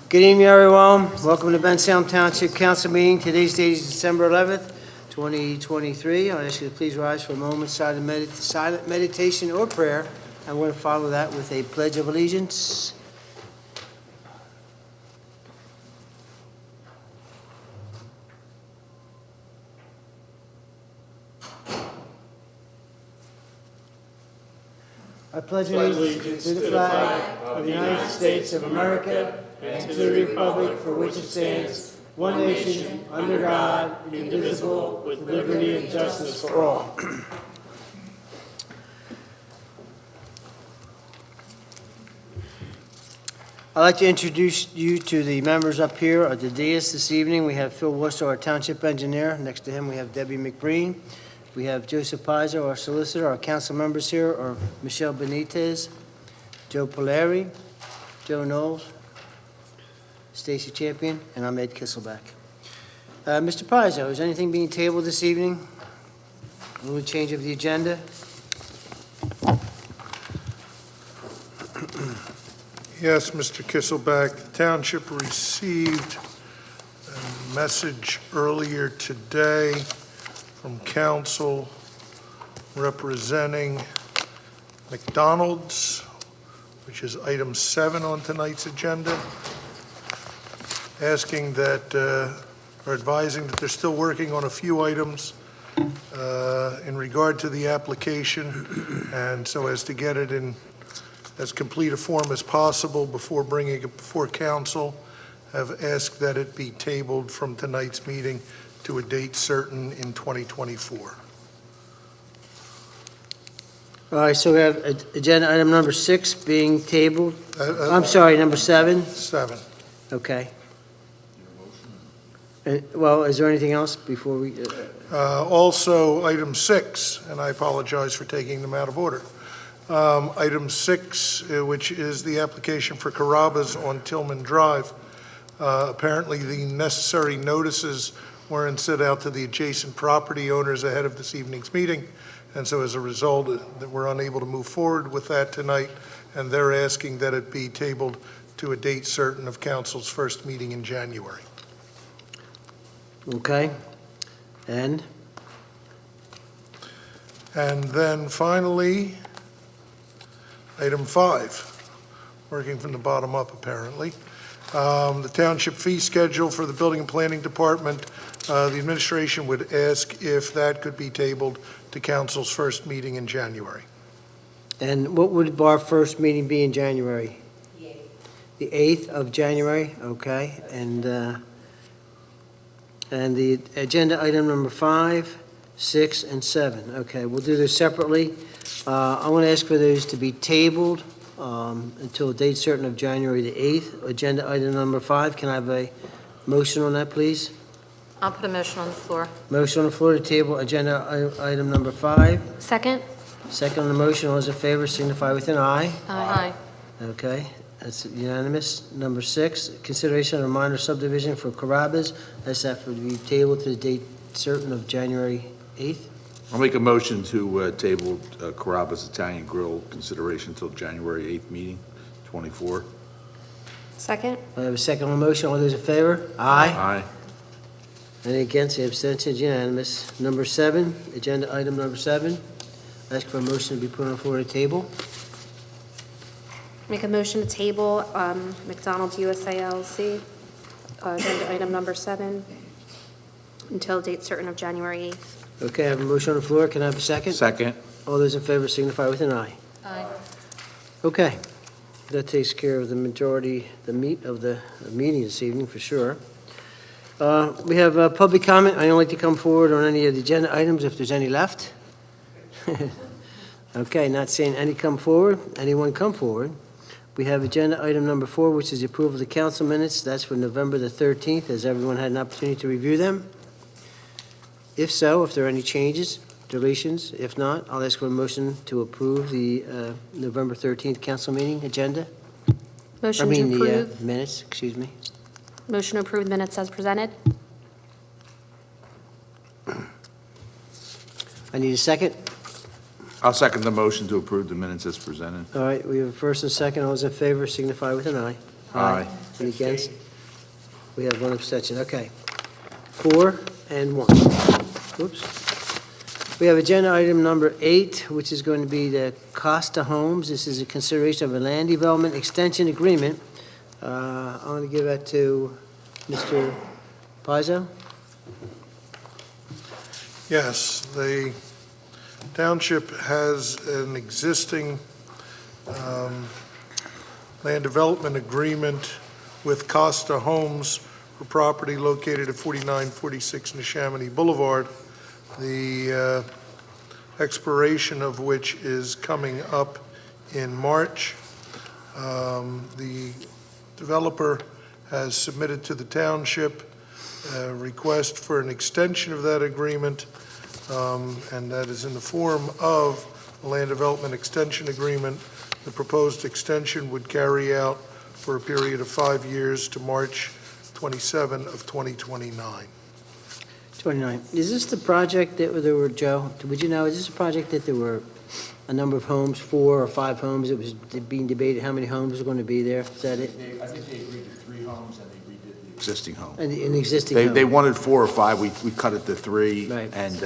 Good evening, everyone. Welcome to Bensalem Township Council meeting. Today's date is December 11th, 2023. I'll ask you to please rise for a moment, silent meditation or prayer. I'm going to follow that with a pledge of allegiance. I pledge allegiance to the flag of the United States of America and to the republic for which it stands, one nation, under God, indivisible, with liberty and justice for all. I'd like to introduce you to the members up here at the dais this evening. We have Phil Worcester, our township engineer. Next to him, we have Debbie McBreen. We have Joseph Pizer, our solicitor. Our council members here are Michelle Benitez, Joe Polari, Joe Knowles, Stacy Champion, and I'm Ed Kisselbeck. Mr. Pizer, is anything being tabled this evening? A little change of the agenda? Yes, Mr. Kisselbeck, the township received a message earlier today from council representing McDonald's, which is item 7 on tonight's agenda, asking that, or advising that they're still working on a few items in regard to the application, and so as to get it in as complete a form as possible before bringing it before council, have asked that it be tabled from tonight's meeting to a date certain in 2024. All right, so we have agenda item number 6 being tabled. I'm sorry, number 7? 7. Okay. Well, is there anything else before we? Also, item 6, and I apologize for taking them out of order. Item 6, which is the application for Carrabba's on Tillman Drive. Apparently, the necessary notices weren't sent out to the adjacent property owners ahead of this evening's meeting, and so as a result, that we're unable to move forward with that tonight, and they're asking that it be tabled to a date certain of council's first meeting in January. Okay. And then finally, item 5, working from the bottom up apparently. The township fee schedule for the Building and Planning Department, the administration would ask if that could be tabled to council's first meeting in January. And what would our first meeting be in January? The 8th of January, okay. And the agenda item number 5, 6, and 7. Okay, we'll do this separately. I want to ask for those to be tabled until a date certain of January the 8th. Agenda item number 5, can I have a motion on that, please? I'll put a motion on the floor. Motion on the floor to table agenda item number 5. Second? Second on the motion, all those in favor signify with an aye. Aye. Okay, that's unanimous. Number 6, consideration of a minor subdivision for Carrabba's. That's that for to be tabled to the date certain of January 8th. I'll make a motion to table Carrabba's Italian Grill consideration until January 8th meeting, 24. Second? I have a second on the motion. All those in favor? Aye. Aye. Any against? Any abstentions? Unanimous. Number 7, agenda item number 7. Ask for a motion to be put on the floor to table. Make a motion to table McDonald's USA LLC, agenda item number 7, until date certain of January 8th. Okay, I have a motion on the floor. Can I have a second? Second. All those in favor signify with an aye. Aye. Okay, that takes care of the majority, the meat of the meeting this evening for sure. We have public comment. I don't like to come forward on any of the agenda items if there's any left. Okay, not saying any come forward. Anyone come forward. We have agenda item number 4, which is the approval of the council minutes. That's for November the 13th. Has everyone had an opportunity to review them? If so, if there are any changes, deletions, if not, I'll ask for a motion to approve the November 13th council meeting agenda. Motion to approve. The minutes, excuse me. Motion to approve minutes as presented. I need a second. I'll second the motion to approve the minutes as presented. All right, we have a first and second. All those in favor signify with an aye. Aye. Any against? We have one abstention, okay. 4 and 1. Whoops. We have agenda item number 8, which is going to be the Costa Homes. This is a consideration of a land development extension agreement. I'm going to give that to Mr. Pizzo. Yes, the township has an existing land development agreement with Costa Homes for property located at 4946 Neshaminy Boulevard, the expiration of which is coming up in March. The developer has submitted to the township a request for an extension of that agreement, and that is in the form of a land development extension agreement. The proposed extension would carry out for a period of 5 years to March 27 of 2029. 29. Is this the project that there were, Joe, would you know, is this a project that there were a number of homes, 4 or 5 homes, it was being debated how many homes were going to be there? Is that it? I think they agreed to 3 homes and they redid the existing home. And an existing They home? wanted 4 or 5, we cut it to 3. Right. And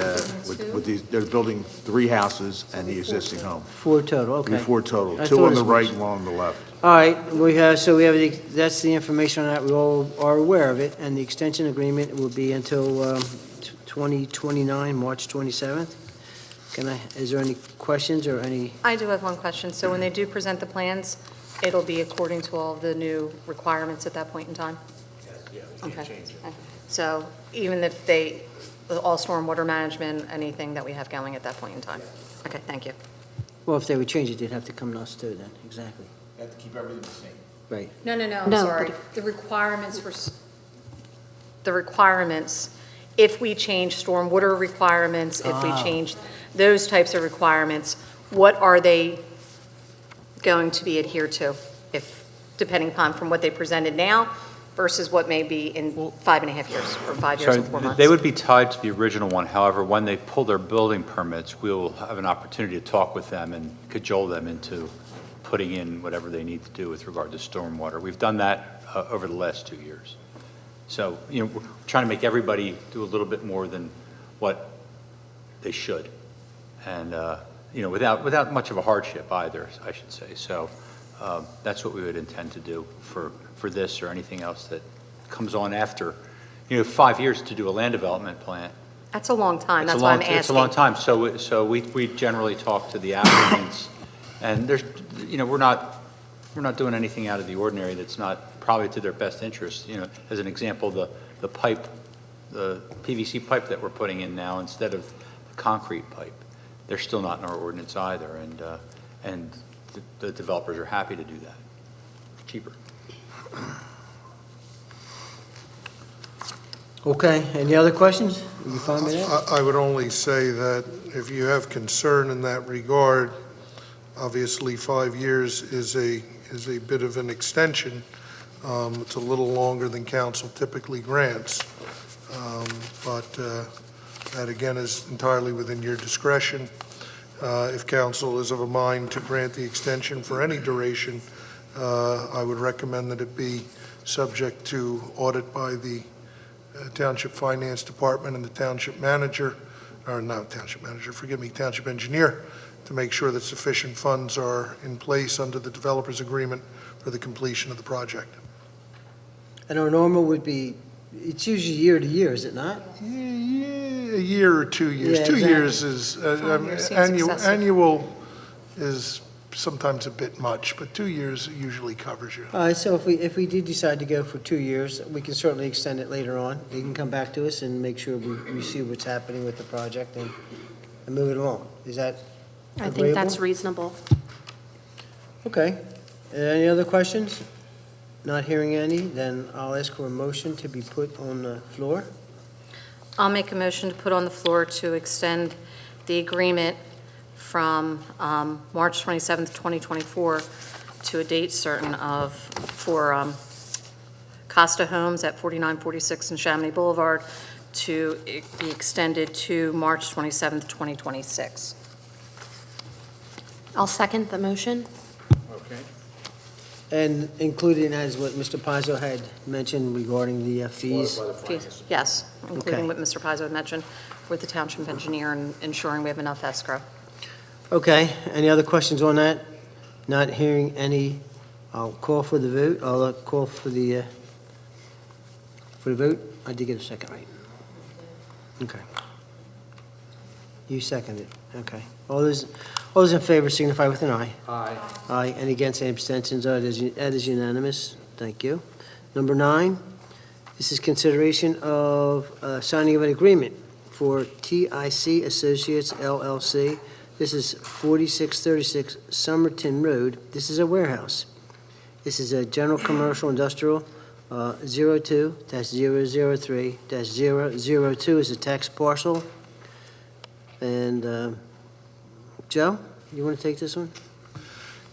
with these, they're building 3 houses and the existing home. 4 total, okay. 4 total, I 2 thought on the it was- right and 1 on the left. All right, we have, that's the information on that, we all are aware of it, and the extension agreement will be until 2029, March 27th. Is there any questions or any, I do have one question. So when they do present the plans, it'll be according to all of the new requirements at that point in time? Yeah, we Okay. So even if they, all stormwater management, anything that we have going at that point in time? Okay, thank you. well, if they would change it, they'd have to come to us too then, exactly, You have to keep everything the same. right. No, I'm No, sorry. The requirements for, the requirements, if we change stormwater requirements, if we change those types of requirements, what are they going to be adhered to? If, depending upon from what they presented now versus what may be in 5.5 years or 5 years So and 4 months? they would be tied to the original one. However, when they pull their building permits, we will have an opportunity to talk with them and cajole them into putting in whatever they need to do with regard to stormwater. We've done that over the last 2 years. So, we're trying to make everybody do a little bit more than what they should. And, without much of a hardship either, I should say. So that's what we would intend to do for this or anything else that comes on after. 5 years to do a land development plan. That's a long time, It's a that's why I'm long- asking. It's a long time. So we generally talk to the applicants, and there's, we're not doing anything out of the ordinary that's not probably to their best interest. As an example, the pipe, the PVC pipe that we're putting in now instead of the concrete pipe, they're still not in our ordinance either, and the developers are happy to do that. Cheaper. Okay, any other questions? You fine with that? I would only say that if you have concern in that regard, obviously 5 years is a bit of an extension. It's a little longer than council typically grants. But that again is entirely within your discretion. If council is of a mind to grant the extension for any duration, I would recommend that it be subject to audit by the Township Finance Department and the Township Manager, or not Township Manager, forgive me, Township Engineer, to make sure that sufficient funds are in place under the developer's agreement for the completion of the project. And our normal would be, it's usually year to year, is it not? Yeah, a year or 2 years. Yeah, 2 exactly. years is, 5 years seems excessive. annual is sometimes a bit much, but 2 years usually covers you. All right, so if we do decide to go for 2 years, we can certainly extend it later on. They can come back to us and make sure we see what's happening with the project and move it along. Is that I think agreeable? that's reasonable. Okay. Any other questions? Not hearing any, then I'll ask for a motion to be put on the floor. I'll make a motion to put on the floor to extend the agreement from March 27th, 2024 to a date certain for Costa Homes at 4946 Neshaminy Boulevard to be extended to March 27th, 2026. I'll second the motion. Okay. And including as what Mr. Pizzo had mentioned regarding the fees. Yes, Okay. including what Mr. Pizzo had mentioned with the township engineer and ensuring we have enough escrow. Okay, any other questions on that? Not hearing any, I'll call for the vote. I'll call for the vote. I did get a second, right? Okay. You seconded, okay. All those in favor signify with an aye. Aye. Aye, and against, any abstentions? That is unanimous. Thank you. Number 9, this is consideration of signing of an agreement for TIC Associates LLC. This is 4636 Somerton Road. This is a warehouse. This is a general commercial industrial, 02-003-002 is a tax parcel. And, Joe, you want to take this one?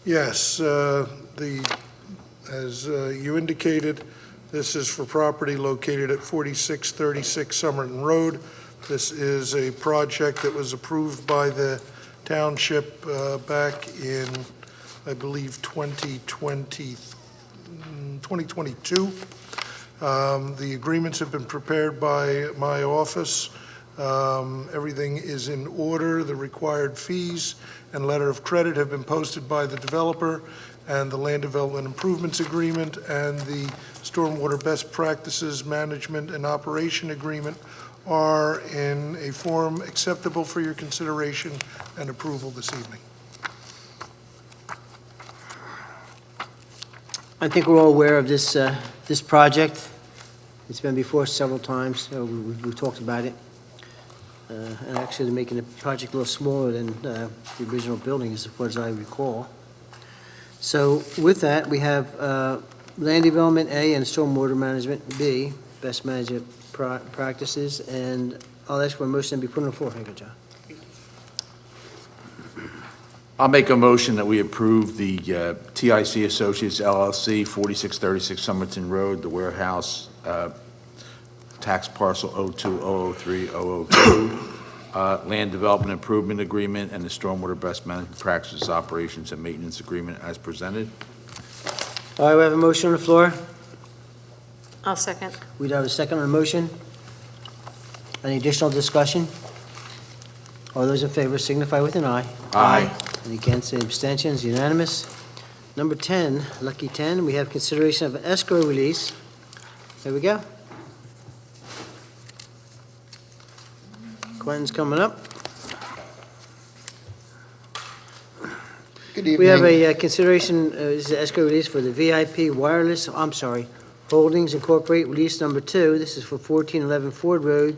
Yes, as you indicated, this is for property located at 4636 Somerton Road. This is a project that was approved by the township back in, I believe, 2022. The agreements have been prepared by my office. Everything is in order. The required fees and letter of credit have been posted by the developer, and the land development improvements agreement and the stormwater best practices management and operation agreement are in a form acceptable for your consideration and approval this evening. I think we're all aware of this, this project. It's been before us several times, so we've talked about it. And actually, they're making the project a little smaller than the original building, as far as I recall. So with that, we have land development A and stormwater management B, best management practices, and I'll ask for a motion to be put on the floor. Thank you, John. I'll make a motion that we approve the TIC Associates LLC, 4636 Somerton Road, the warehouse, tax parcel 02-003-002, land development improvement agreement, and the stormwater best management practices, operations, and maintenance agreement as presented. All right, we have a motion on the floor. I'll second. We have a second on the motion. Any additional discussion? All those in favor signify with an aye. Aye. Any against, any abstentions, unanimous. Number 10, lucky 10, we have consideration of an escrow release. There we go. Quentin's coming up. Good evening. We have a consideration, this is an escrow release for the VIP Wireless, Holdings Incorporated, release number 2. This is for 1411 Ford Road,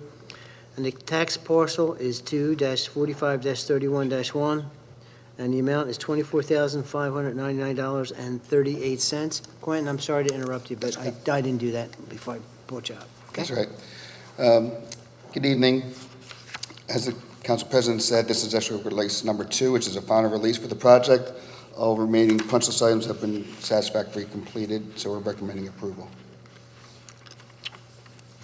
and the tax parcel is 2-45-31-1, and the amount is $24,599.38. Quentin, I'm sorry to interrupt you, but I didn't do that before I brought you up. Okay? That's right. Good evening. As the council president said, this is escrow release number 2, which is a final release for the project. All remaining punch list items have been satisfactorily completed, so we're recommending approval.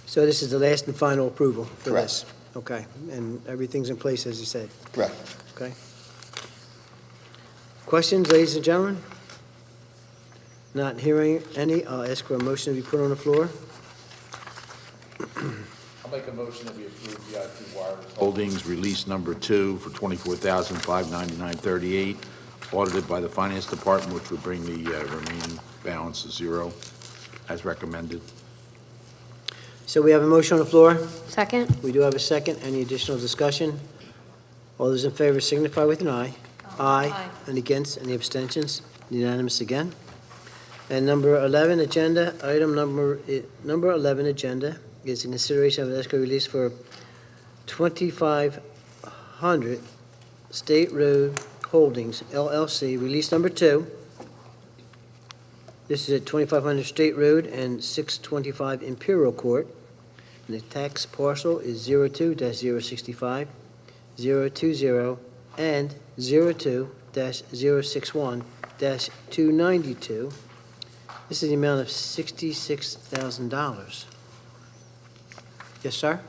So this is the last and final approval for Correct. this? Okay, and everything's in place, as you said? Correct. Okay. Questions, ladies and gentlemen? Not hearing any, I'll ask for a motion to be put on the floor. I'll make a motion that we approve VIP Wireless Holdings, release number 2 for $24,599.38, audited by the Finance Department, which would bring the remaining balance to 0, as recommended. So we have a motion on the floor. Second? We do have a second. Any additional discussion? All those in favor signify with an aye. Aye. And against, any abstentions? Unanimous again. And number 11 agenda, item number 11 agenda is in consideration of an escrow release for 2500 State Road Holdings LLC, release number 2. This is at 2500 State Road and 625 Imperial Court. And the tax parcel is 02-065, 020, and 02-061-292. This is the amount of $66,000. Yes, sir?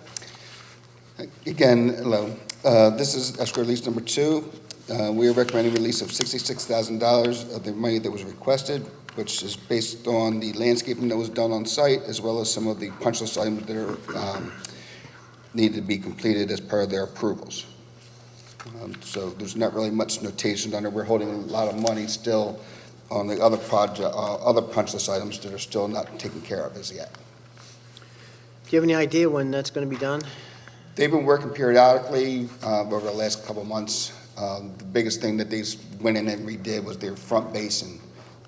Again, hello. This is escrow release number 2. We are recommending release of $66,000 of the money that was requested. which is based on the landscaping that was done on site, as well as some of the punch list items that are, need to be completed as per their approvals. So there's not really much notation on it. We're holding a lot of money still on the other project, other punch list items that are still not taken care of as yet. Do you have any idea when that's going to be done? They've been working periodically over the last couple of months. The biggest thing that they went in and redid was their front basin.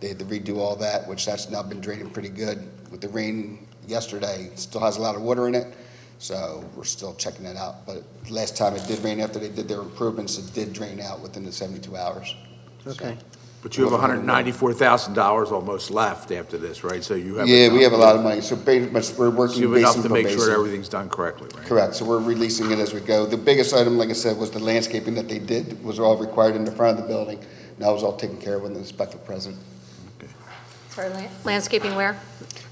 They had to redo all that, which that's now been draining pretty good. With the rain yesterday, it still has a lot of water in it, so we're still checking it out. But last time it did rain, after they did their improvements, it did drain out within the 72 hours. Okay. But you have $194,000 almost left after this, right? So you have. Yeah, we have a lot of money, so pretty much we're So working you have enough basin to per make sure basin. everything's done correctly, right? Correct, so we're releasing it as we go. The biggest item, like I said, was the landscaping that they did, was all required in the front of the building. And that was all taken care of when the inspector present. Sorry, landscaping where?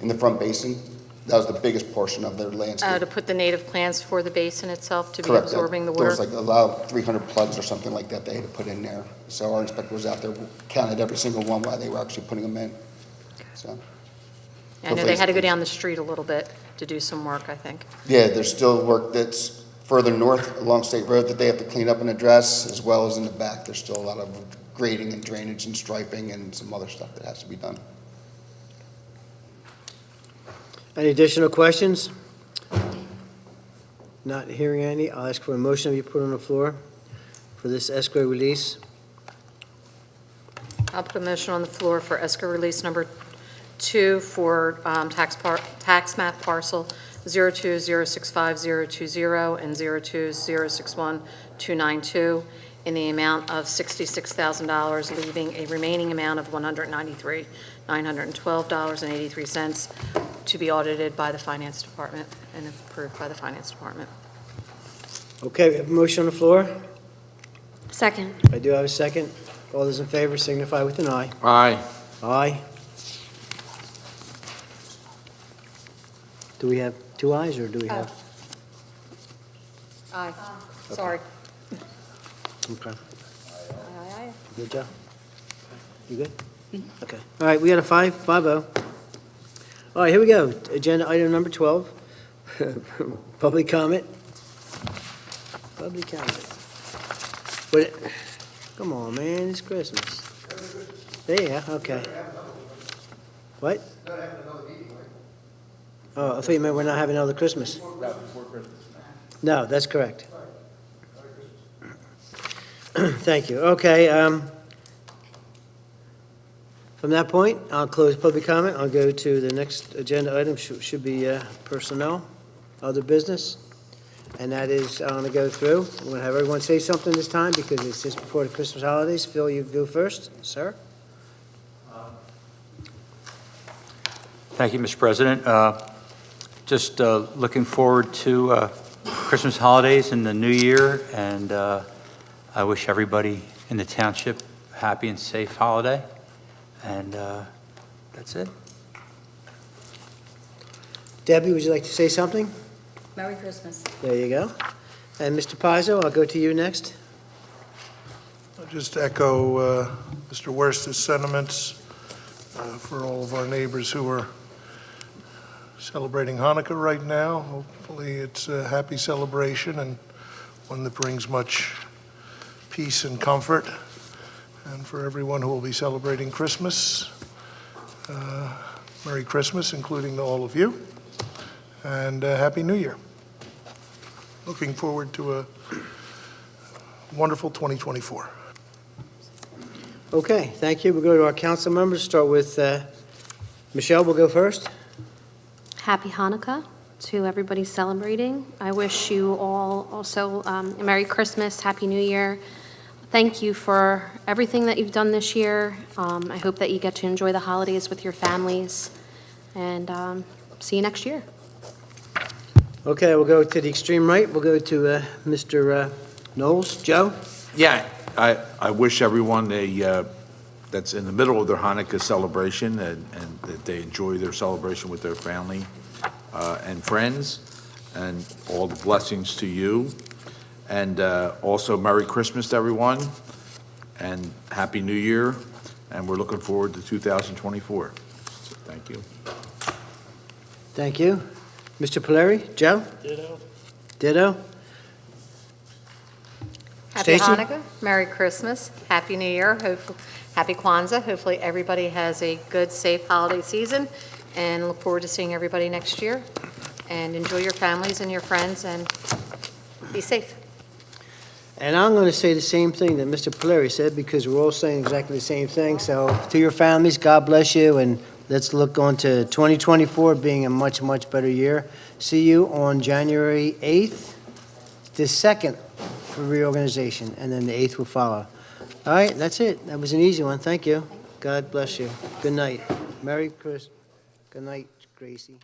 In the front basin, that was the biggest portion of their landscape. To put the native plants for the basin itself to be Correct. absorbing the There was water? like about 300 plugs or something like that they had to put in there. So our inspector was out there, counted every single one while they were actually putting them in. So, I know they had to go down the street a little bit to do some work, I think. yeah, there's still work that's further north along State Road that they have to clean up and address, as well as in the back. There's still a lot of grading and drainage and striping and some other stuff that has to be done. Any additional questions? Not hearing any, I'll ask for a motion to be put on the floor for this escrow release. I'll put a motion on the floor for escrow release number 2 for tax map parcel 0206520 and 02061-292 in the amount of $66,000, leaving a remaining amount of $193,912.83 to be audited by the Finance Department and approved by the Finance Department. Okay, we have a motion on the floor. Second. I do have a second. All those in favor signify with an aye. Aye. Aye. Do we have two ayes, or do we have? Aye. Sorry. Okay. Aye. Good job. You good? Okay. All right, we got a 5-0. All right, here we go. Agenda item number 12. Public comment. Public comment. But, come on, man, it's Christmas. Yeah, okay. What? Oh, I thought you meant we're not having another Christmas. No, that's correct. Thank you. Okay, from that point, I'll close public comment. I'll go to the next agenda item, should be personnel, other business. And that is, I'm going to go through. I'm going to have everyone say something this time because it's just before the Christmas holidays. Phil, you go first, sir. Thank you, Mr. President. Just looking forward to Christmas holidays and the new year, and I wish everybody in the township a happy and safe holiday, and that's it. Debbie, would you like to say something? Merry Christmas. There you go. And Mr. Pizzo, I'll go to you next. I'll just echo Mr. Worst's sentiments for all of our neighbors who are celebrating Hanukkah right now. Hopefully it's a happy celebration and one that brings much peace and comfort. And for everyone who will be celebrating Christmas, Merry Christmas, including to all of you, and Happy New Year. Looking forward to a wonderful 2024. Okay, thank you. We'll go to our council members. Start with Michelle, we'll go first. Happy Hanukkah to everybody celebrating. I wish you all also a Merry Christmas, Happy New Year. Thank you for everything that you've done this year. I hope that you get to enjoy the holidays with your families, and see you next year. Okay, we'll go to the extreme right. We'll go to Mr. Knowles. Joe? Yeah, I wish everyone that's in the middle of their Hanukkah celebration and that they enjoy their celebration with their family and friends, and all the blessings to you. And also Merry Christmas to everyone, and Happy New Year. and we're looking forward to 2024. So thank you. Thank you. Mr. Polari? Joe? Ditto. Ditto? Happy Stacy? Hanukkah, Merry Christmas, Happy New Year, Happy Kwanzaa. Hopefully, everybody has a good, safe holiday season, and look forward to seeing everybody next year. And enjoy your families and your friends, and be safe. And I'm going to say the same thing that Mr. Polari said, because we're all saying exactly the same thing. So to your families, God bless you, and let's look on to 2024 being a much, much better year. See you on January 8th, the 2nd for reorganization, and then the 8th will follow. All right, that's it. That was an easy one. Thank you. God bless you. Good night. Merry Christmas. Good night, Gracie.